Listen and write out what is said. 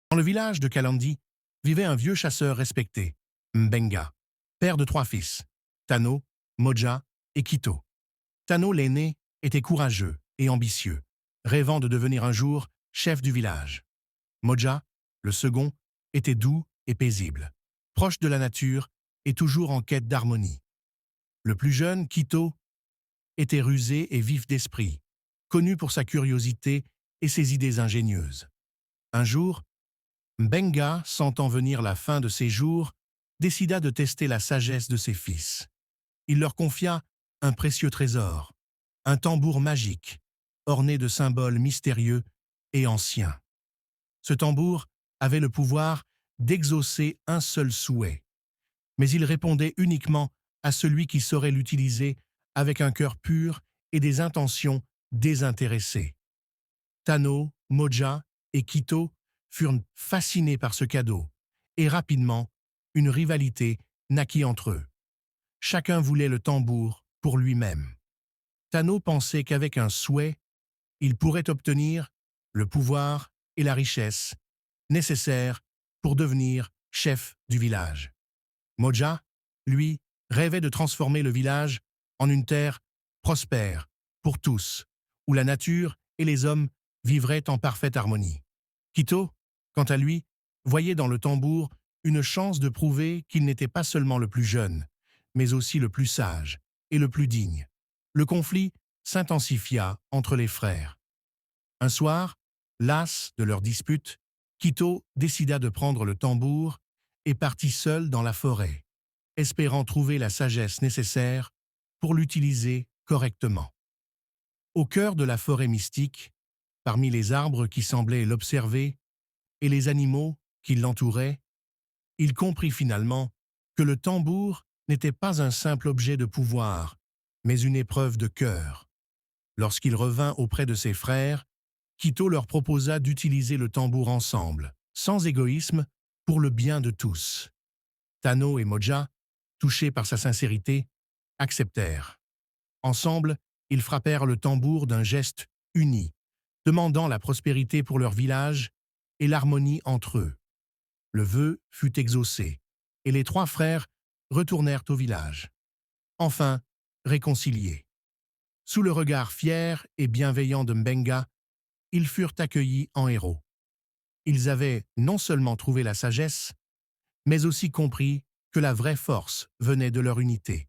Dans le village de Kalandi vivait un vieux chasseur respecté, Mbenga, père de 3 fils, Tano, Moja et Kito. Tano l'aîné était courageux et ambitieux, rêvant de devenir un jour chef du village. Moja, le second, était doux et paisible, proche de la nature et toujours en quête d'harmonie. Le plus jeune, Kito, était rusé et vif d'esprit, connu pour sa curiosité et ses idées ingénieuses. Un jour, Mbenga, sentant venir la fin de ses jours, décida de tester la sagesse de ses fils. Il leur confia un précieux trésor, un tambour magique, orné de symboles mystérieux et anciens. Ce tambour avait le pouvoir d'exaucer un seul souhait, mais il répondait uniquement à celui qui saurait l'utiliser avec un cœur pur et des intentions désintéressées. Tano, Moja et Kito furent fascinés par ce cadeau, et rapidement, une rivalité naquit entre eux. Chacun voulait le tambour pour lui-même. Tano pensait qu'avec un souhait, il pourrait obtenir le pouvoir et la richesse nécessaires pour devenir chef du village. Moja, lui, rêvait de transformer le village en une terre prospère pour tous, où la nature et les hommes vivraient en parfaite harmonie. Kito, quant à lui, voyait dans le tambour une chance de prouver qu'il n'était pas seulement le plus jeune, mais aussi le plus sage et le plus digne. Le conflit s'intensifia entre les frères. Un soir, las de leur dispute, Kito décida de prendre le tambour et partit seul dans la forêt, espérant trouver la sagesse nécessaire pour l'utiliser correctement. Au cœur de la forêt mystique, parmi les arbres qui semblaient l'observer et les animaux qui l'entouraient, il comprit finalement que le tambour n'était pas un simple objet de pouvoir, mais une épreuve de cœur. Lorsqu'il revint auprès de ses frères, Kito leur proposa d'utiliser le tambour ensemble, sans égoïsme, pour le bien de tous. Tano et Moja, touchés par sa sincérité, acceptèrent. Ensemble, ils frappèrent le tambour d'un geste uni, demandant la prospérité pour leur village et l'harmonie entre eux. Le vœu fut exaucé, et les 3 frères retournèrent au village. Enfin, réconciliés. Sous le regard fier et bienveillant de Mbenga, ils furent accueillis en héros. Ils avaient non seulement trouvé la sagesse, mais aussi compris que la vraie force venait de leur unité.